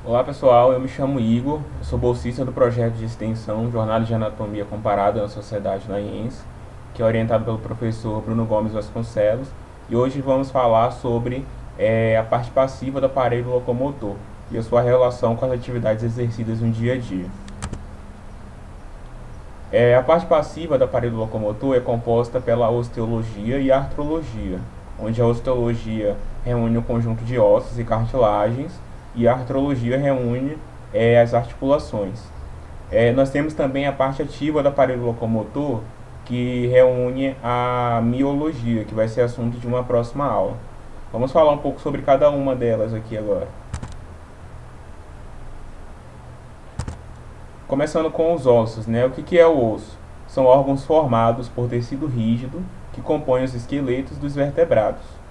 Olá pessoal, eu me chamo Igor, eu sou bolsista do projeto de extensão Jornada de Anatomia Comparada na Sociedade Naiense, que é orientado pelo professor Bruno Gomes Vasconcelos, e hoje vamos falar sobre a parte passiva do aparelho locomotor e a sua relação com as atividades exercidas no dia a dia. A parte passiva do aparelho locomotor é composta pela osteologia e artrologia, onde a osteologia reúne o conjunto de ossos e cartilagens e a artrologia reúne as articulações. Nós temos também a parte ativa do aparelho locomotor, que reúne a miologia, que vai ser assunto de uma próxima aula. Vamos falar um pouco sobre cada uma delas aqui agora. Começando com os ossos, né? O que é o osso? São órgãos formados por tecido rígido que compõem os esqueletos dos vertebrados.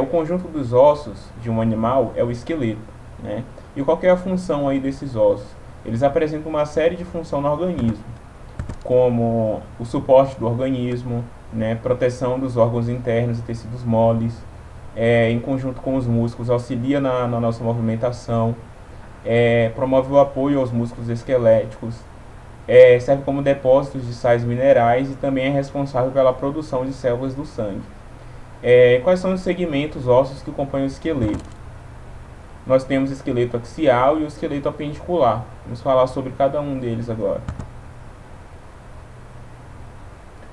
O conjunto dos ossos de um animal é o esqueleto, né? E qual que é a função aí desses ossos? Eles apresentam uma série de funções no organismo, como o suporte do organismo, né? Proteção dos órgãos internos e tecidos moles, em conjunto com os músculos, auxilia na nossa movimentação, promove o apoio aos músculos esqueléticos, serve como depósitos de sais minerais e também é responsável pela produção de células do sangue. Quais são os segmentos ósseos que compõem o esqueleto? Nós temos o esqueleto axial e o esqueleto apendicular. Vamos falar sobre cada um deles agora.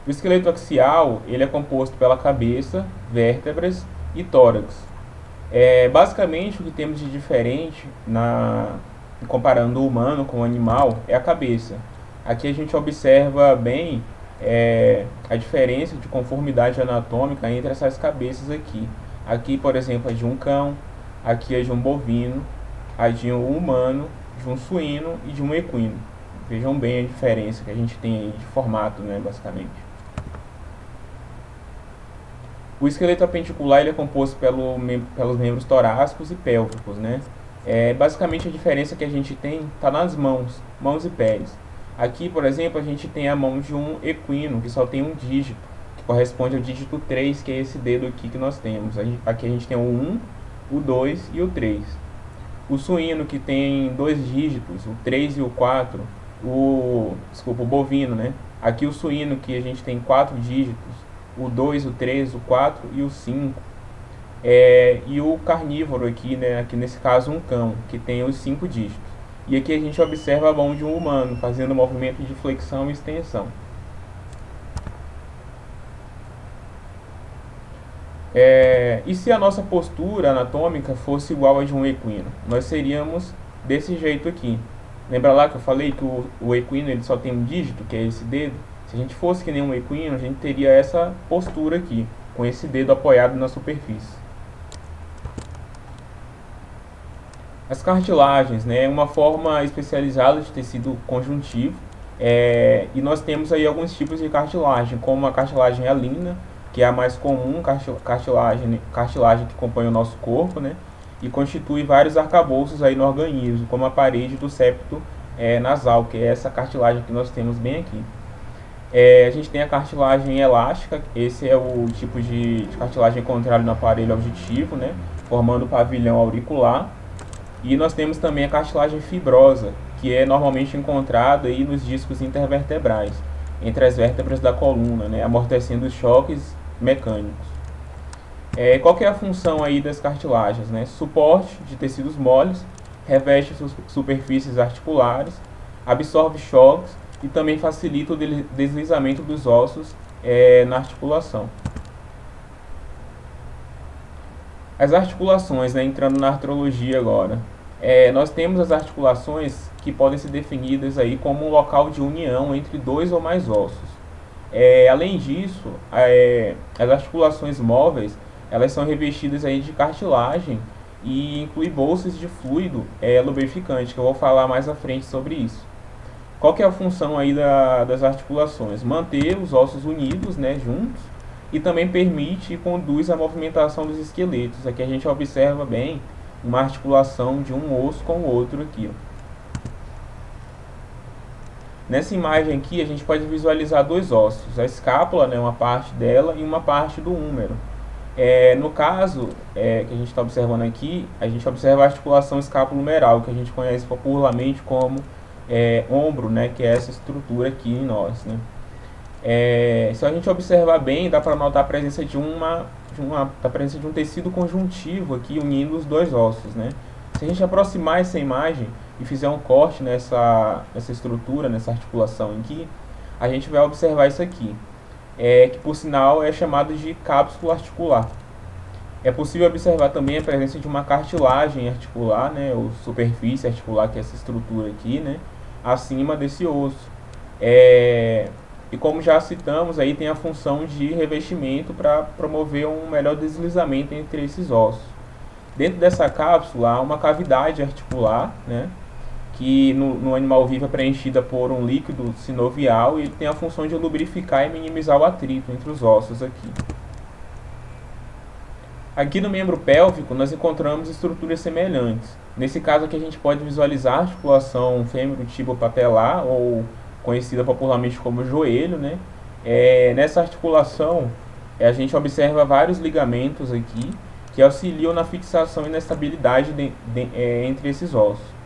O esqueleto axial ele é composto pela cabeça, vértebras e tórax. Basicamente, o que temos de diferente comparando o humano com o animal é a cabeça. Aqui a gente observa bem a diferença de conformidade anatômica entre essas cabeças aqui. Aqui, por exemplo, é de um cão, aqui é de um bovino, a de um humano, de um suíno e de um equino. Vejam bem a diferença que a gente tem aí de formato, né, basicamente. O esqueleto apendicular ele é composto pelos membros torácicos e pélvicos, né? Basicamente a diferença que a gente tem está nas mãos e pés. Aqui, por exemplo, a gente tem a mão de um equino, que só tem um dígito, que corresponde ao dígito 3, que é esse dedo aqui que nós temos. Aqui a gente tem o 1, o 2 e o 3. O suíno, que tem dois dígitos, o 3 e o 4. O bovino, né? Aqui o suíno, que a gente tem 4 dígitos, o 2, o 3, o 4 e o 5. E o carnívoro aqui, né? Aqui nesse caso um cão, que tem os 5 dígitos. E aqui a gente observa a mão de um humano, fazendo movimento de flexão e extensão. E se a nossa postura anatômica fosse igual a de um equino? Nós seríamos desse jeito aqui. Lembra lá que eu falei que o equino ele só tem um dígito, que é esse dedo? Se a gente fosse que nem um equino, a gente teria essa postura aqui, com esse dedo apoiado na superfície. As cartilagens, né, uma forma especializada de tecido conjuntivo, e nós temos aí alguns tipos de cartilagem, como a cartilagem hialina, que é a mais comum, cartilagem que compõe o nosso corpo, né, e constitui vários arcabouços aí no organismo, como a parede do septo nasal, que é essa cartilagem que nós temos bem aqui. A gente tem a cartilagem elástica, esse é o tipo de cartilagem encontrado no aparelho auditivo, né, formando o pavilhão auricular. E nós temos também a cartilagem fibrosa, que é normalmente encontrada aí nos discos intervertebrais, entre as vértebras da coluna, né, amortecendo os choques mecânicos. Qual que é a função aí das cartilagens? Né? Suporte de tecidos moles, reveste superfícies articulares, absorve choques e também facilita o deslizamento dos ossos na articulação. As articulações, né, entrando na artrologia agora. Nós temos as articulações que podem ser definidas aí como um local de união entre dois ou mais ossos. Além disso, as articulações móveis elas são revestidas aí de cartilagem e inclui bolsas de fluido lubrificante, que eu vou falar mais à frente sobre isso. Qual que é a função aí das articulações? Manter os ossos unidos, né, juntos, e também permite e conduz a movimentação dos esqueletos. Aqui a gente observa bem uma articulação de um osso com o outro aqui. Nessa imagem aqui a gente pode visualizar dois ossos, a escápula, né, uma parte dela, e uma parte do húmero. No caso que a gente está observando aqui, a gente observa a articulação escapulohumeral, que a gente conhece popularmente como ombro, né, que é essa estrutura aqui em nós, né. Se a gente observar bem, dá para notar a presença a presença de um tecido conjuntivo aqui unindo os dois ossos, né. Se a gente aproximar essa imagem e fizer um corte nessa estrutura, nessa articulação aqui, a gente vai observar isso aqui, que por sinal é chamado de cápsula articular. É possível observar também a presença de uma cartilagem articular, né, ou superfície articular, que é essa estrutura aqui, né, acima desse osso. E como já citamos, aí tem a função de revestimento para promover um melhor deslizamento entre esses ossos. Dentro dessa cápsula há uma cavidade articular, né, que no animal vivo é preenchida por um líquido sinovial e ele tem a função de lubrificar e minimizar o atrito entre os ossos aqui. Aqui no membro pélvico nós encontramos estruturas semelhantes. Nesse caso aqui a gente pode visualizar a articulação fêmuro-tibio-patelar, ou conhecida popularmente como joelho, né? Nessa articulação a gente observa vários ligamentos aqui que auxiliam na fixação e na estabilidade entre esses ossos.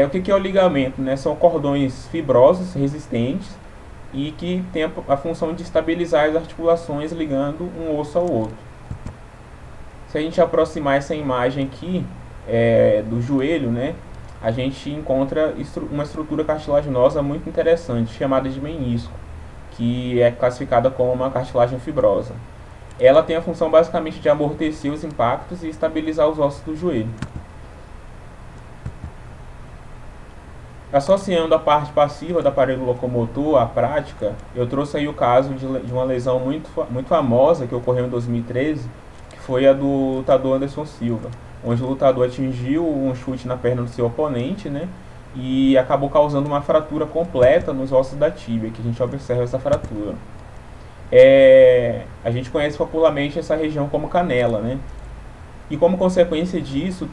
O que é o ligamento, né? São cordões fibrosos, resistentes, e que tem a função de estabilizar as articulações ligando um osso ao outro. Se a gente aproximar essa imagem aqui do joelho, né, a gente encontra uma estrutura cartilaginosa muito interessante, chamada de menisco, que é classificada como uma cartilagem fibrosa. Ela tem a função basicamente de amortecer os impactos e estabilizar os ossos do joelho. Associando a parte passiva do aparelho locomotor à prática, eu trouxe aí o caso de uma lesão muito famosa que ocorreu em 2013, que foi a do lutador Anderson Silva, onde o lutador atingiu um chute na perna do seu oponente, né, e acabou causando uma fratura completa nos ossos da tíbia, que a gente observa essa fratura. A gente conhece popularmente essa região como canela, né, e como consequência disso,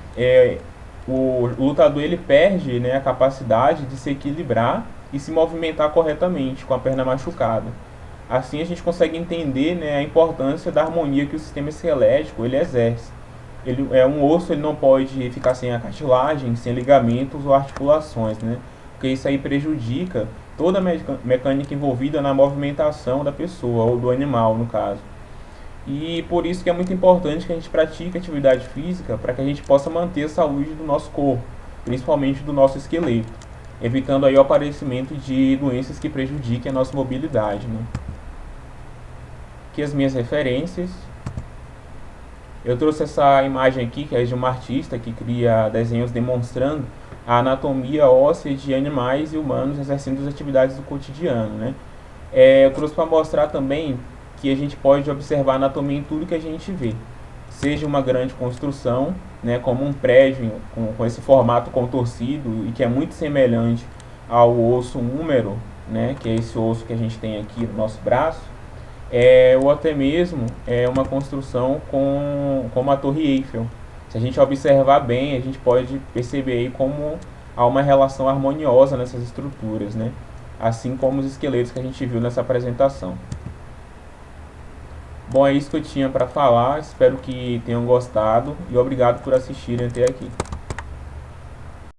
o lutador ele perde, né, a capacidade de se equilibrar e se movimentar corretamente com a perna machucada. Assim a gente consegue entender, né, a importância da harmonia que o sistema esquelético ele exerce. Um osso ele não pode ficar sem a cartilagem, sem ligamentos ou articulações, né, porque isso aí prejudica toda a mecânica envolvida na movimentação da pessoa ou do animal, no caso. E por isso que é muito importante que a gente pratique atividade física para que a gente possa manter a saúde do nosso corpo, principalmente do nosso esqueleto, evitando aí o aparecimento de doenças que prejudiquem a nossa mobilidade, né? Aqui as minhas referências. Eu trouxe essa imagem aqui, que é de uma artista que cria desenhos demonstrando a anatomia óssea de animais e humanos exercendo as atividades do cotidiano, né? Eu trouxe para mostrar também que a gente pode observar a anatomia em tudo que a gente vê, seja uma grande construção, né, como um prédio com esse formato contorcido e que é muito semelhante ao osso húmero, né, que é esse osso que a gente tem aqui no nosso braço, ou até mesmo uma construção como a Torre Eiffel. Se a gente observar bem, a gente pode perceber aí como há uma relação harmoniosa nessas estruturas, né, assim como os esqueletos que a gente viu nessa apresentação. Bom, é isso que eu tinha para falar, espero que tenham gostado e obrigado por assistirem até aqui.